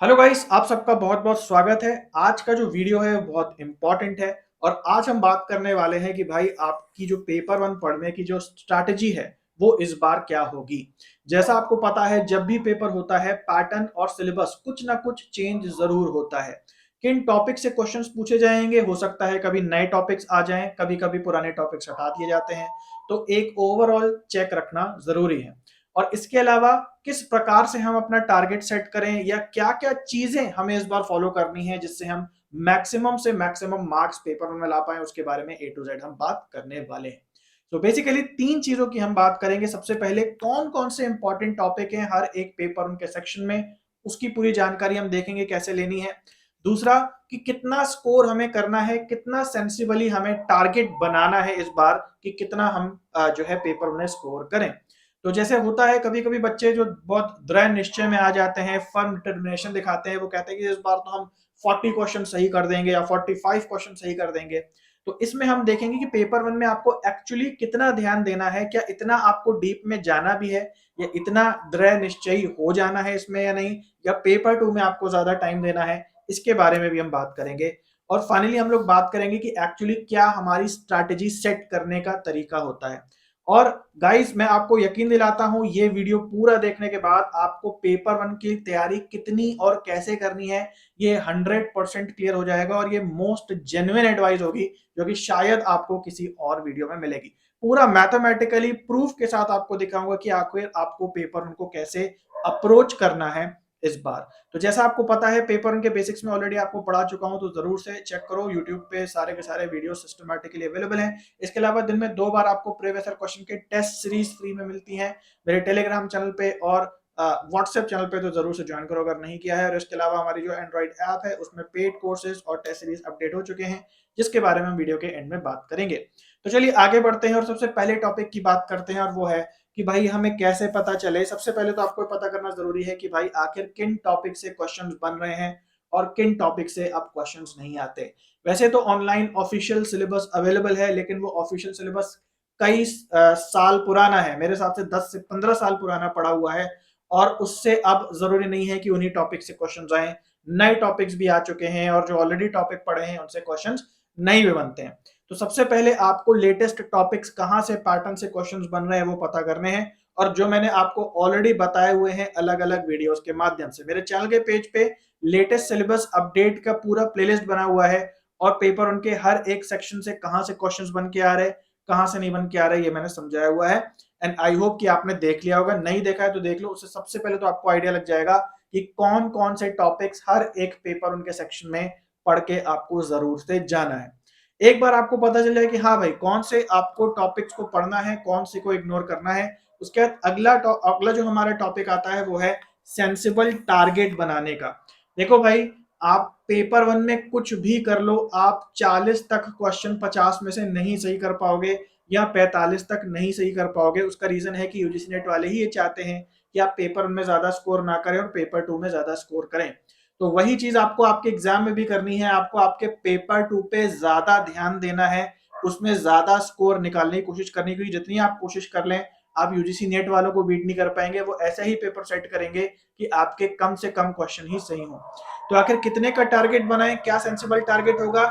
Hello guys, आप सबका बहुत बहुत स्वागत है। आज का जो वीडियो है वो बहुत इंपॉर्टेंट है और आज हम बात करने वाले हैं कि भाई आपकी जो पेपर वन पढ़ने की जो स्ट्रैटेजी है वो इस बार क्या होगी। जैसा आपको पता है, जब भी पेपर होता है पैटर्न और सिलेबस कुछ ना कुछ चेंज जरूर होता है। किन टॉपिक से क्वेश्चंस पूछे जाएंगे, हो सकता है कभी नए टॉपिक्स आ जाएं, कभी कभी पुराने टॉपिक्स हटा दिए जाते हैं। तो एक ओवरऑल चेक रखना जरूरी है। और इसके अलावा किस प्रकार से हम अपना टारगेट सेट करें या क्या क्या चीजें हमें इस बार फॉलो करनी है जिससे हम मैक्सिमम से मैक्सिमम मार्क्स पेपर में ला पाए, उसके बारे में ए टू जेड हम बात करने वाले हैं। तो बेसिकली तीन चीजों की हम बात करेंगे। सबसे पहले कौन कौन से इंपॉर्टेंट टॉपिक हैं हर एक पेपर उनके सेक्शन में, उसकी पूरी जानकारी हम देखेंगे कैसे लेनी है। दूसरा कि कितना स्कोर हमें करना है, कितना सेंसिबली हमें टारगेट बनाना है इस बार कि कितना हम जो है पेपर में स्कोर करें। तो जैसे होता है कभी कभी बच्चे जो बहुत दृढ़ निश्चय में आ जाते हैं, फर्म डिटर्मिनेशन दिखाते हैं, वो कहते हैं कि इस बार तो हम 40 क्वेश्चन सही कर देंगे या 45 क्वेश्चन सही कर देंगे। तो इसमें हम देखेंगे कि पेपर वन में आपको एक्चुअली कितना ध्यान देना है, क्या इतना आपको डीप में जाना भी है या इतना दृढ़ निश्चयी हो जाना है इसमें या नहीं, या पेपर टू में आपको ज्यादा टाइम देना है, इसके बारे में भी हम बात करेंगे। और फाइनली हम लोग बात करेंगे कि एक्चुअली क्या हमारी स्ट्रैटेजी सेट करने का तरीका होता है। और गाइस, मैं आपको यकीन दिलाता हूं ये वीडियो पूरा देखने के बाद आपको पेपर वन की तैयारी कितनी और कैसे करनी है ये 100% क्लियर हो जाएगा और ये मोस्ट जेन्युइन एडवाइस होगी जो कि शायद आपको किसी और वीडियो में मिलेगी। पूरा मैथमेटिकली प्रूफ के साथ आपको दिखाऊंगा कि आखिर आपको पेपर वन को कैसे अप्रोच करना है इस बार। तो जैसा आपको पता है, पेपर वन के बेसिक्स में ऑलरेडी आपको पढ़ा चुका हूं, तो जरूर से चेक करो। यूट्यूब पे सारे के सारे वीडियो सिस्टमेटिकली अवेलेबल हैं। इसके अलावा दिन में 2 बार आपको प्रीवियस ईयर क्वेश्चन के टेस्ट सीरीज फ्री में मिलती है मेरे टेलीग्राम चैनल पे और व्हाट्सएप चैनल पे, तो जरूर से ज्वाइन करो अगर नहीं किया है। और इसके अलावा हमारी जो एंड्रॉइड ऐप है उसमें पेड कोर्सेज और टेस्ट सीरीज अपडेट हो चुके हैं जिसके बारे में हम वीडियो के एंड में बात करेंगे। तो चलिए आगे बढ़ते हैं और सबसे पहले टॉपिक की बात करते हैं और वो है कि भाई हमें कैसे पता चले। सबसे पहले तो आपको पता करना जरूरी है कि भाई आखिर किन टॉपिक से क्वेश्चंस बन रहे हैं और किन टॉपिक से अब क्वेश्चंस नहीं आते। वैसे तो ऑनलाइन ऑफिशियल सिलेबस अवेलेबल है, लेकिन वो ऑफिशियल सिलेबस कई साल पुराना है, मेरे हिसाब से 10 से 15 साल पुराना पड़ा हुआ है। और उससे अब जरूरी नहीं है कि उन्हीं टॉपिक से क्वेश्चंस आए, नए टॉपिक्स भी आ चुके हैं और जो ऑलरेडी टॉपिक पढ़े हैं उनसे क्वेश्चंस नहीं भी बनते हैं। तो सबसे पहले आपको लेटेस्ट टॉपिक्स कहां से पैटर्न से क्वेश्चंस बन रहे हैं वो पता करने हैं। और जो मैंने आपको ऑलरेडी बताए हुए हैं अलग अलग वीडियोस के माध्यम से, मेरे चैनल के पेज पे लेटेस्ट सिलेबस अपडेट का पूरा प्लेलिस्ट बना हुआ है और पेपर उनके हर एक सेक्शन से कहां से क्वेश्चंस बन के आ रहे हैं, कहां से नहीं बन के आ रहे, ये मैंने समझाया हुआ है। एंड आई होप कि आपने देख लिया होगा, नहीं देखा है तो देख लो। उससे सबसे पहले तो आपको आइडिया लग जाएगा कि कौन कौन से टॉपिक्स हर एक पेपर उनके सेक्शन में पढ़ के आपको जरूर से जाना है। एक बार आपको पता चल जाए कि हाँ भाई कौन से आपको टॉपिक्स को पढ़ना है, कौन से को इग्नोर करना है, उसके बाद अगला जो हमारा टॉपिक आता है वो है सेंसिबल टारगेट बनाने का। देखो भाई, आप पेपर वन में कुछ भी कर लो, आप 40 तक क्वेश्चन 50 में से नहीं सही कर पाओगे या 45 तक नहीं सही कर पाओगे। उसका रीजन है कि यूजीसी नेट वाले ही ये चाहते हैं कि आप पेपर वन में ज्यादा स्कोर ना करें और पेपर टू में ज्यादा स्कोर करें। तो वही चीज आपको आपके एग्जाम में भी करनी है। आपको आपके पेपर टू पे ज्यादा ध्यान देना है, उसमें ज्यादा स्कोर निकालने की कोशिश करनी है, क्योंकि जितनी आप कोशिश कर लें आप यूजीसी नेट वालों को बीट नहीं कर पाएंगे। वो ऐसा ही पेपर सेट करेंगे कि आपके कम से कम क्वेश्चन ही सही हो। तो आखिर कितने का टारगेट बनाएं, क्या सेंसिबल टारगेट होगा,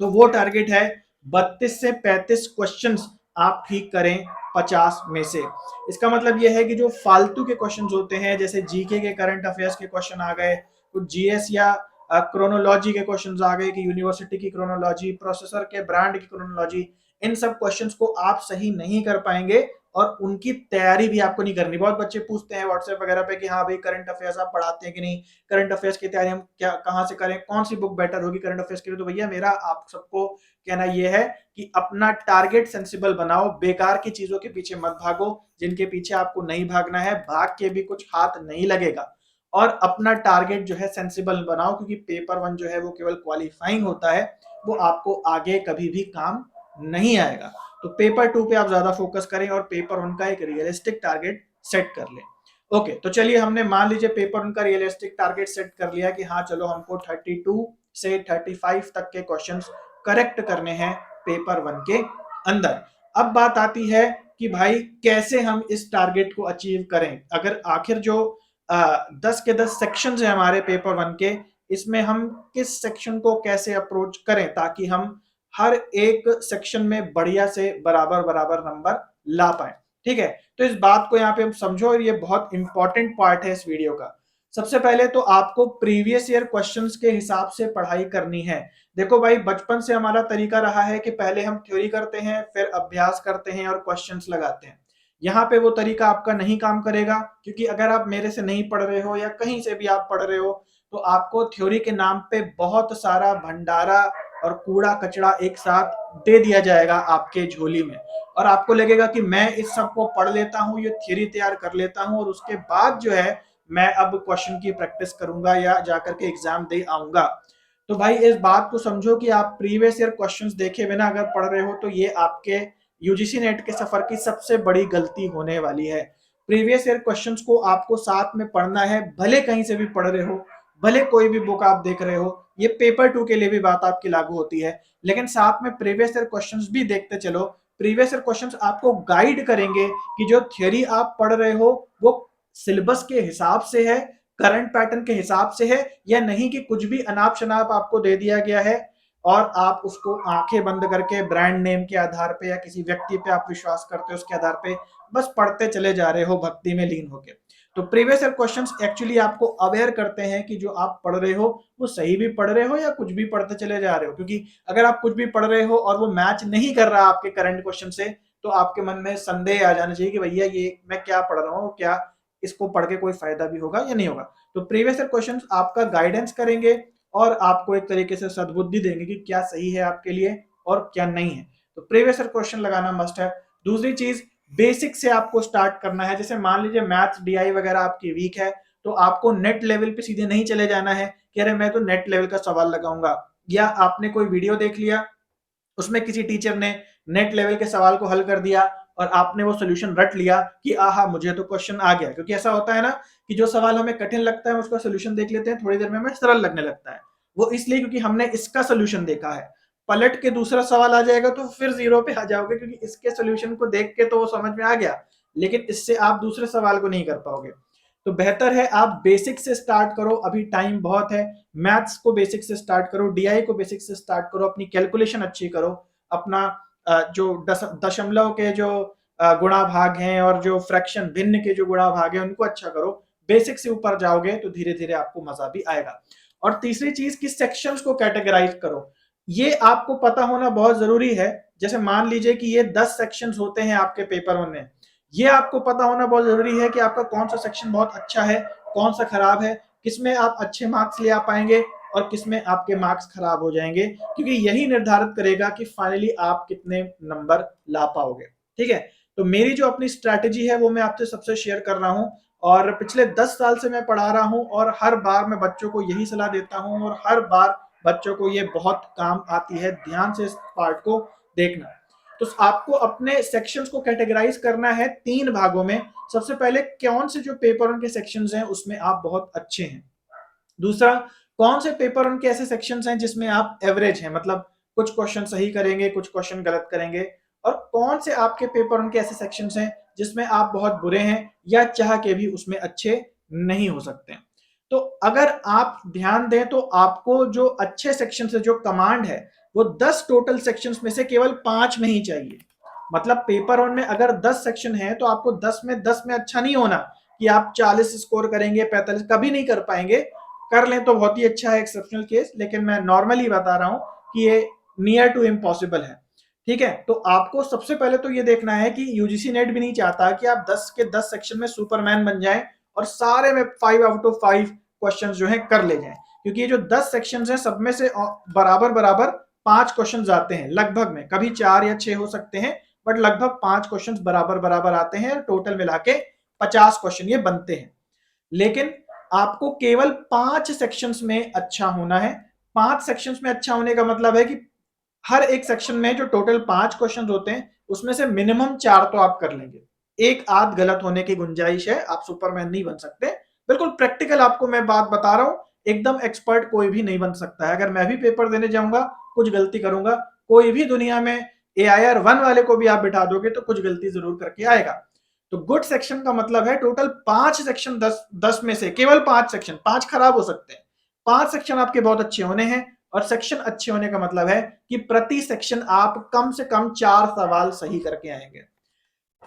तो वो टारगेट है 32 से 35 क्वेश्चंस आप ठीक करें 50 में से। इसका मतलब यह है कि जो फालतू के क्वेश्चंस होते हैं, जैसे जीके के करंट अफेयर्स के क्वेश्चन आ गए, कुछ जीएस या क्रोनोलॉजी के क्वेश्चंस आ गए कि यूनिवर्सिटी की क्रोनोलॉजी, प्रोसेसर के ब्रांड की क्रोनोलॉजी, इन सब क्वेश्चंस को आप सही नहीं कर पाएंगे और उनकी तैयारी भी आपको नहीं करनी। बहुत बच्चे पूछते हैं व्हाट्सएप वगैरह पे कि हाँ भाई करंट अफेयर्स आप पढ़ाते हैं कि नहीं, करंट अफेयर्स की तैयारी हम क्या कहाँ से करें, कौन सी बुक बेटर होगी करंट अफेयर्स के लिए। तो भैया मेरा आप सबको कहना यह है कि अपना टारगेट सेंसिबल बनाओ, बेकार की चीजों के पीछे मत भागो जिनके पीछे आपको नहीं भागना है, भाग के भी कुछ हाथ नहीं लगेगा। और अपना टारगेट जो है सेंसिबल बनाओ, क्योंकि पेपर वन जो है वो केवल क्वालिफाइंग होता है, वो आपको आगे कभी भी काम नहीं आएगा। तो पेपर टू पे आप ज्यादा फोकस करें और पेपर वन का एक रियलिस्टिक टारगेट सेट कर लें। ओके, तो चलिए हमने मान लीजिए पेपर वन का रियलिस्टिक टारगेट सेट कर लिया कि हाँ चलो हमको 32 से 35 तक के क्वेश्चंस करेक्ट करने हैं पेपर वन के अंदर। अब बात आती है कि भाई कैसे हम इस टारगेट को अचीव करें। अगर आखिर जो 10 के 10 सेक्शंस है हमारे पेपर वन के, इसमें हम किस सेक्शन को कैसे अप्रोच करें ताकि हम हर एक सेक्शन में बढ़िया से बराबर बराबर नंबर ला पाए। ठीक है, तो इस बात को यहाँ पे हम समझो और ये बहुत इंपॉर्टेंट पार्ट है इस वीडियो का। सबसे पहले तो आपको प्रीवियस ईयर क्वेश्चंस के हिसाब से पढ़ाई करनी है। देखो भाई, बचपन से हमारा तरीका रहा है कि पहले हम थ्योरी करते हैं, फिर अभ्यास करते हैं और क्वेश्चंस लगाते हैं। यहाँ पे वो तरीका आपका नहीं काम करेगा, क्योंकि अगर आप मेरे से नहीं पढ़ रहे हो या कहीं से भी आप पढ़ रहे हो तो आपको थ्योरी के नाम पे बहुत सारा भंडारा और कूड़ा कचड़ा एक साथ दे दिया जाएगा आपके झोली में, और आपको लगेगा कि मैं इस सब को पढ़ लेता हूँ, ये थ्योरी तैयार कर लेता हूँ और उसके बाद जो है मैं अब क्वेश्चन की प्रैक्टिस करूंगा या जाकर के एग्जाम दे आऊंगा। तो भाई इस बात को समझो कि आप प्रीवियस ईयर क्वेश्चंस देखे बिना अगर पढ़ रहे हो तो ये आपके यूजीसी नेट के सफर की सबसे बड़ी गलती होने वाली है। प्रीवियस ईयर क्वेश्चंस को आपको साथ में पढ़ना है, भले कहीं से भी पढ़ रहे हो, भले कोई भी बुक आप देख रहे हो, ये पेपर 2 के लिए भी बात आपकी लागू होती है, लेकिन साथ में प्रीवियस ईयर क्वेश्चंस भी देखते चलो। प्रीवियस ईयर क्वेश्चंस आपको गाइड करेंगे कि जो थ्योरी आप पढ़ रहे हो वो सिलेबस के हिसाब से है, करंट पैटर्न के हिसाब से है, या नहीं कि कुछ भी अनाप शनाप आपको दे दिया गया है और आप उसको आंखें बंद करके ब्रांड नेम के आधार पे या किसी व्यक्ति पे आप विश्वास करते हो उसके आधार पे बस पढ़ते चले जा रहे हो भक्ति में लीन होके। तो प्रीवियस ईयर क्वेश्चंस एक्चुअली आपको अवेयर करते हैं कि जो आप पढ़ रहे हो वो सही भी पढ़ रहे हो या कुछ भी पढ़ते चले जा रहे हो, क्योंकि अगर आप कुछ भी पढ़ रहे हो और वो मैच नहीं कर रहा आपके करंट क्वेश्चन से तो आपके मन में संदेह आ जाना चाहिए कि भैया ये मैं क्या पढ़ रहा हूँ, क्या इसको पढ़ के कोई फायदा भी होगा या नहीं होगा। तो प्रीवियस ईयर क्वेश्चंस आपका गाइडेंस करेंगे और आपको एक तरीके से सद्बुद्धि देंगे कि क्या सही है आपके लिए और क्या नहीं है। तो प्रीवियस ईयर क्वेश्चन लगाना मस्ट है। दूसरी चीज, बेसिक से आपको स्टार्ट करना है। जैसे मान लीजिए मैथ्स डीआई वगैरह आपकी वीक है तो आपको नेट लेवल पे सीधे नहीं चले जाना है कि अरे मैं तो नेट लेवल का सवाल लगाऊंगा, या आपने कोई वीडियो देख लिया उसमें किसी टीचर ने नेट लेवल के सवाल को हल कर दिया और आपने वो सोल्यूशन रट लिया कि आहा मुझे तो क्वेश्चन आ गया। क्योंकि ऐसा होता है ना कि जो सवाल हमें कठिन लगता है उसका सोल्यूशन देख लेते हैं, थोड़ी देर में हमें सरल लगने लगता है। वो इसलिए क्योंकि हमने इसका सोल्यूशन देखा है। पलट के दूसरा सवाल आ जाएगा तो फिर जीरो पे आ जाओगे, क्योंकि इसके सोल्यूशन को देख के तो वो समझ में आ गया, लेकिन इससे आप दूसरे सवाल को नहीं कर पाओगे। तो बेहतर है आप बेसिक से स्टार्ट करो, अभी टाइम बहुत है। मैथ्स को बेसिक से स्टार्ट करो, डीआई को बेसिक से स्टार्ट करो, अपनी कैलकुलेशन अच्छी करो, अपना जो दशमलव के जो गुणा भाग हैं और जो फ्रैक्शन भिन्न के जो गुणा भाग हैं उनको अच्छा करो। बेसिक से ऊपर जाओगे तो धीरे धीरे आपको मजा भी आएगा। और तीसरी चीज कि सेक्शंस को कैटेगराइज करो, ये आपको पता होना बहुत जरूरी है। जैसे मान लीजिए कि ये 10 सेक्शंस होते हैं आपके पेपर वन में, ये आपको पता होना बहुत जरूरी है कि आपका कौन सा सेक्शन बहुत अच्छा है, कौन सा खराब है, किसमें आप अच्छे मार्क्स ले आ पाएंगे और किसमें आपके मार्क्स खराब हो जाएंगे, क्योंकि यही निर्धारित करेगा कि फाइनली आप कितने नंबर ला पाओगे। ठीक है, तो मेरी जो अपनी स्ट्रैटेजी है वो मैं आपसे सबसे शेयर कर रहा हूं, और पिछले 10 साल से मैं पढ़ा रहा हूं और हर बार मैं बच्चों को यही सलाह देता हूं और हर बार बच्चों को ये बहुत काम आती है। ध्यान से इस पार्ट को देखना। तो आपको अपने सेक्शंस को कैटेगराइज करना है 3 भागों में। सबसे पहले कौन से जो पेपर उनके सेक्शंस हैं उसमें आप बहुत अच्छे हैं। दूसरा, कौन से पेपर उनके ऐसे सेक्शंस हैं जिसमें आप एवरेज हैं, मतलब कुछ क्वेश्चन सही करेंगे कुछ क्वेश्चन गलत करेंगे। और कौन से आपके पेपर उनके ऐसे सेक्शंस हैं जिसमें आप बहुत बुरे हैं या चाह के भी उसमें अच्छे नहीं हो सकते। तो अगर आप ध्यान दें तो आपको जो अच्छे सेक्शन से जो कमांड है वो 10 टोटल सेक्शंस में से केवल 5 में ही चाहिए। मतलब पेपर वन में अगर 10 सेक्शन है तो आपको 10 में 10 में अच्छा नहीं होना कि आप 40 स्कोर करेंगे 45, कभी नहीं कर पाएंगे। कर लें तो बहुत ही अच्छा है, एक्सेप्शनल केस, लेकिन मैं नॉर्मली बता रहा हूं कि ये नियर टू इम्पॉसिबल है। ठीक है, तो आपको सबसे पहले तो ये देखना है कि यूजीसी नेट भी नहीं चाहता कि आप 10 के 10 सेक्शन में सुपरमैन बन जाएं और सारे में 5 आउट ऑफ 5 क्वेश्चन जो है कर ले जाएं, क्योंकि ये जो 10 सेक्शन है सब में से बराबर बराबर 5 क्वेश्चन आते हैं लगभग में, कभी 4 या 6 हो सकते हैं, बट लगभग 5 क्वेश्चन बराबर बराबर आते हैं। टोटल मिला के 50 क्वेश्चन ये बनते हैं। लेकिन आपको केवल 5 सेक्शंस में अच्छा होना है। 5 सेक्शंस में अच्छा होने का मतलब है कि हर एक सेक्शन में जो टोटल 5 क्वेश्चन होते हैं उसमें से मिनिमम 4 तो आप कर लेंगे। एक आध गलत होने की गुंजाइश है, आप सुपरमैन नहीं बन सकते। बिल्कुल प्रैक्टिकल आपको मैं बात बता रहा हूं, एकदम एक्सपर्ट कोई भी नहीं बन सकता है। अगर मैं भी पेपर देने जाऊंगा कुछ गलती करूंगा, कोई भी दुनिया में AIR 1 वाले को भी आप बिठा दोगे तो कुछ गलती जरूर करके आएगा। तो गुड सेक्शन का मतलब है टोटल 5 सेक्शन, 10 में से केवल 5 सेक्शन, 5 खराब हो सकते हैं, 5 सेक्शन आपके बहुत अच्छे होने हैं। और सेक्शन अच्छे होने का मतलब है कि प्रति सेक्शन आप कम से कम 4 सवाल सही करके आएंगे।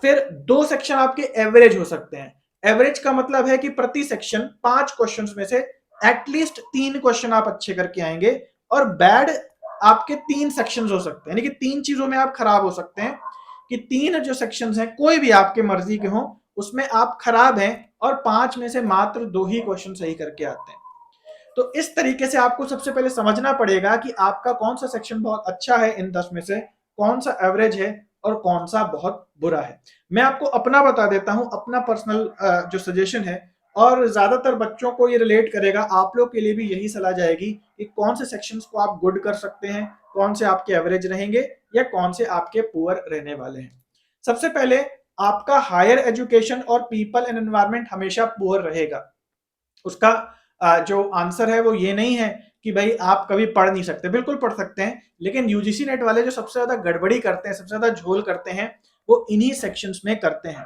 फिर 2 सेक्शन आपके एवरेज हो सकते हैं। एवरेज का मतलब है कि प्रति सेक्शन 5 क्वेश्चंस में से एटलीस्ट 3 क्वेश्चन आप अच्छे करके आएंगे। और बैड आपके 3 सेक्शंस हो सकते हैं, यानी कि 3 चीजों में आप खराब हो सकते हैं, कि 3 जो सेक्शंस हैं कोई भी आपके मर्जी के हों उसमें आप खराब हैं, और 5 में से मात्र 2 ही क्वेश्चन सही करके आते हैं। तो इस तरीके से आपको सबसे पहले समझना पड़ेगा कि आपका कौन सा सेक्शन बहुत अच्छा है इन 10 में से, कौन सा एवरेज है और कौन सा बहुत बुरा है। मैं आपको अपना बता देता हूं, अपना पर्सनल जो सजेशन है, और ज्यादातर बच्चों को ये रिलेट करेगा, आप लोग के लिए भी यही सलाह जाएगी कि कौन से सेक्शंस को आप गुड कर सकते हैं, कौन से आपके एवरेज रहेंगे या कौन से आपके पुअर रहने वाले हैं। सबसे पहले आपका हायर एजुकेशन और पीपल एंड एनवायरमेंट हमेशा पुअर रहेगा। उसका जो आंसर है वो ये नहीं है कि भाई आप कभी पढ़ नहीं सकते, बिल्कुल पढ़ सकते हैं, लेकिन यूजीसी नेट वाले जो सबसे ज्यादा गड़बड़ी करते हैं, सबसे ज्यादा झोल करते हैं, वो इन्हीं सेक्शंस में करते हैं।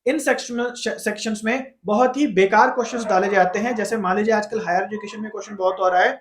इन सेक्शंस में बहुत ही बेकार क्वेश्चंस डाले जाते हैं। जैसे मान लीजिए आजकल हायर एजुकेशन में क्वेश्चन बहुत हो रहा है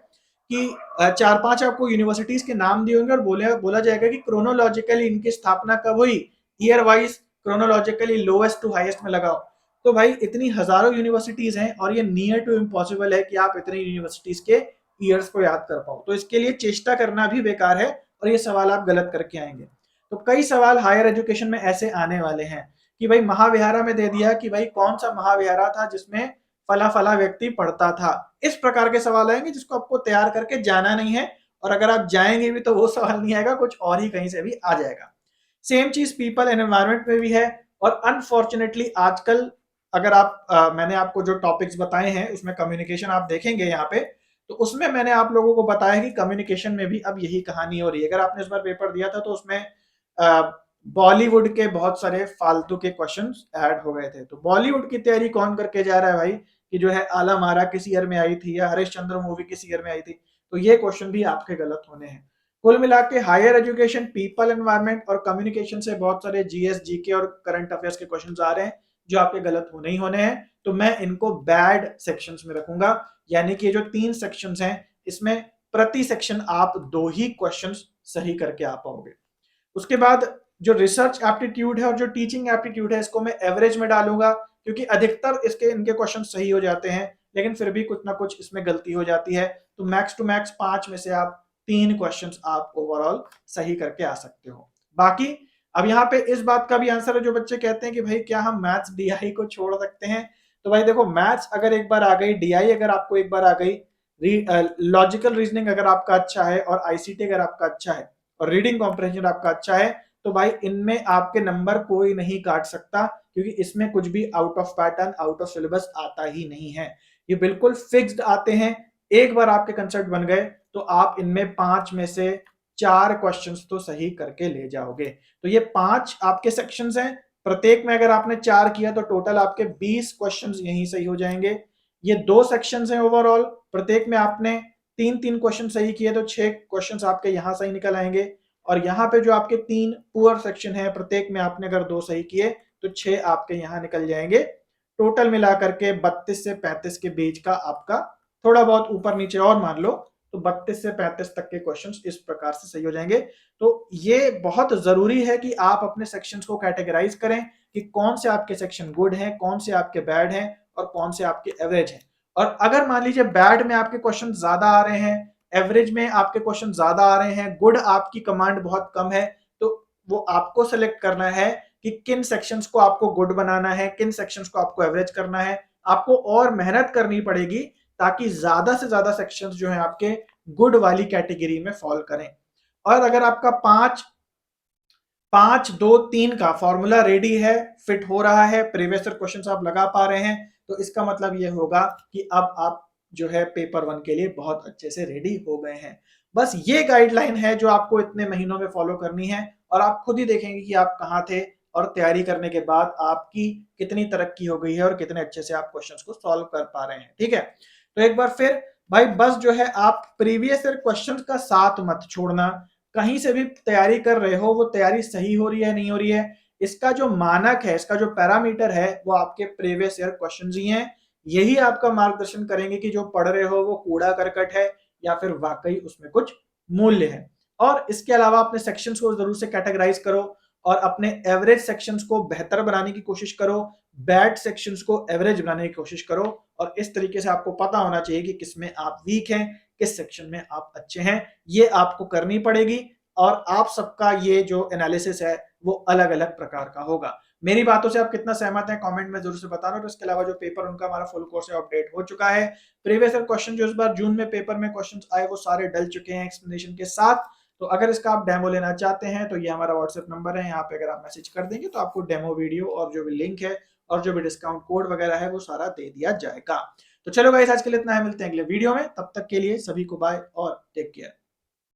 कि 4-5 आपको यूनिवर्सिटीज के नाम दिए होंगे और बोला जाएगा कि क्रोनोलॉजिकली इनकी स्थापना कब हुई, year wise chronologically lowest to highest में लगाओ। तो भाई इतनी हजारों यूनिवर्सिटीज हैं और ये नियर टू इम्पॉसिबल है कि आप इतनी यूनिवर्सिटीज के ईयर्स को याद कर पाओ, तो इसके लिए चेष्टा करना भी बेकार है और ये सवाल आप गलत करके आएंगे। तो कई सवाल हायर एजुकेशन में ऐसे आने वाले हैं कि भाई महाविहारा में दे दिया कि भाई कौन सा महाविहारा था जिसमें फला फला व्यक्ति पढ़ता था। इस प्रकार के सवाल आएंगे जिसको आपको तैयार करके जाना नहीं है, और अगर आप जाएंगे भी तो वो सवाल नहीं आएगा, कुछ और ही कहीं से भी आ जाएगा। सेम चीज पीपल एंड एनवायरमेंट में भी है। और अनफॉर्चुनेटली आजकल अगर मैंने आपको जो टॉपिक्स बताए हैं उसमें कम्युनिकेशन आप देखेंगे यहाँ पे, तो उसमें मैंने आप लोगों को बताया कि कम्युनिकेशन में भी अब यही कहानी हो रही है। अगर आपने इस बार पेपर दिया था तो उसमें बॉलीवुड के बहुत सारे फालतू के क्वेश्चंस ऐड हो गए थे। तो बॉलीवुड की तैयारी कौन करके जा रहा है भाई, कि जो है आला मारा किस ईयर में आई थी या हरिश्चंद्र मूवी किस ईयर में आई थी, तो ये क्वेश्चन भी आपके गलत होने हैं। कुल मिला के हायर एजुकेशन, पीपल एनवायरमेंट और कम्युनिकेशन से बहुत सारे जीएस, जीके और करंट अफेयर्स के क्वेश्चन आ रहे हैं जो आपके गलत होने ही होने हैं। तो मैं इनको बैड सेक्शंस में रखूंगा, यानी कि जो 3 सेक्शंस हैं इसमें प्रति सेक्शन आप 2 ही क्वेश्चंस सही करके आ पाओगे। उसके बाद जो रिसर्च एप्टीट्यूड है और जो टीचिंग एप्टीट्यूड है इसको मैं एवरेज में डालूंगा, क्योंकि अधिकतर इनके क्वेश्चन सही हो जाते हैं, लेकिन फिर भी कुछ ना कुछ इसमें गलती हो जाती है। तो मैक्स टू मैक्स 5 में से आप 3 क्वेश्चंस आप ओवरऑल सही करके आ सकते हो। बाकी अब यहाँ पे इस बात का भी आंसर है, जो बच्चे कहते हैं कि भाई क्या हम मैथ्स डीआई को छोड़ सकते हैं, तो भाई देखो मैथ्स अगर एक बार आ गई, डीआई अगर आपको एक बार आ गई, लॉजिकल रीजनिंग अगर आपका अच्छा है और आईसीटी अगर आपका अच्छा है और रीडिंग कॉम्प्रिहेंशन आपका अच्छा है, तो भाई इनमें आपके नंबर कोई नहीं काट सकता, क्योंकि इसमें कुछ भी out of pattern, out of syllabus आता ही नहीं है। ये बिल्कुल फिक्स्ड आते हैं। एक बार आपके कंसेप्ट बन गए तो आप इनमें 5 में से 4 क्वेश्चंस तो सही करके ले जाओगे। तो ये 5 आपके सेक्शंस हैं, प्रत्येक में अगर आपने 4 किया तो टोटल आपके 20 क्वेश्चंस यहीं सही हो जाएंगे। ये 2 सेक्शंस हैं ओवरऑल, प्रत्येक में आपने 3-3 क्वेश्चन सही किए तो 6 क्वेश्चंस आपके यहां सही निकल आएंगे। और यहाँ पे जो आपके 3 पुअर सेक्शन है, प्रत्येक में आपने अगर 2 सही किए तो 6 आपके यहाँ निकल जाएंगे। टोटल मिलाकर के 32 से 35 के बीच का आपका, थोड़ा बहुत ऊपर नीचे और मान लो, तो 32 से 35 तक के क्वेश्चंस इस प्रकार से सही हो जाएंगे। तो ये बहुत जरूरी है कि आप अपने सेक्शंस को कैटेगराइज करें कि कौन से आपके सेक्शन गुड हैं, कौन से आपके बैड हैं और कौन से आपके एवरेज हैं। और अगर मान लीजिए बैड में आपके क्वेश्चन ज्यादा आ रहे हैं, एवरेज में आपके क्वेश्चन ज्यादा आ रहे हैं, गुड आपकी कमांड बहुत कम है, तो वो आपको सेलेक्ट करना है कि किन सेक्शंस को आपको गुड बनाना है, किन सेक्शंस को आपको एवरेज करना है। आपको और मेहनत करनी पड़ेगी ताकि ज्यादा से ज्यादा सेक्शंस जो है आपके गुड वाली कैटेगरी में फॉल करें। और अगर आपका 5-5-2-3 का फॉर्मूला रेडी है, फिट हो रहा है, प्रीवियस ईयर क्वेश्चंस आप लगा पा रहे हैं, तो इसका मतलब ये होगा कि अब आप जो है पेपर 1 के लिए बहुत अच्छे से रेडी हो गए हैं। बस ये गाइडलाइन है जो आपको इतने महीनों में फॉलो करनी है, और आप खुद ही देखेंगे कि आप कहाँ थे और तैयारी करने के बाद आपकी कितनी तरक्की हो गई है और कितने अच्छे से आप क्वेश्चंस को सॉल्व कर पा रहे हैं। ठीक है, तो एक बार फिर भाई बस जो है आप प्रीवियस ईयर क्वेश्चंस का साथ मत छोड़ना। कहीं से भी तैयारी कर रहे हो, वो तैयारी सही हो रही है नहीं हो रही है, इसका जो मानक है, इसका जो पैरामीटर है, वो आपके प्रीवियस ईयर क्वेश्चंस ही हैं। यही आपका मार्गदर्शन करेंगे कि जो पढ़ रहे हो वो कूड़ा करकट है या फिर वाकई उसमें कुछ मूल्य है। और इसके अलावा अपने सेक्शंस को जरूर से कैटेगराइज करो और अपने एवरेज सेक्शंस को बेहतर बनाने की कोशिश करो, बैड सेक्शंस को एवरेज बनाने की कोशिश करो। और इस तरीके से आपको पता होना चाहिए कि किसमें आप वीक हैं, किस सेक्शन में आप अच्छे हैं। ये आपको करनी पड़ेगी और आप सबका ये जो एनालिसिस है वो अलग अलग प्रकार का होगा। मेरी बातों से आप कितना सहमत हैं कमेंट में जरूर से बताना। और इसके अलावा जो पेपर उनका हमारा फुल कोर्स है अपडेट हो चुका है। प्रीवियस ईयर क्वेश्चन जो इस बार जून में पेपर में क्वेश्चंस आए वो सारे डल चुके हैं एक्सप्लेनेशन के साथ। तो अगर इसका आप डेमो लेना चाहते हैं तो ये हमारा व्हाट्सएप नंबर है, यहाँ पे अगर आप मैसेज कर देंगे तो आपको डेमो वीडियो और जो भी लिंक है और जो भी डिस्काउंट कोड वगैरह है वो सारा दे दिया जाएगा। तो चलो गाइस, आज के लिए इतना है, मिलते हैं अगले वीडियो में। तब तक के लिए सभी को बाय और टेक केयर।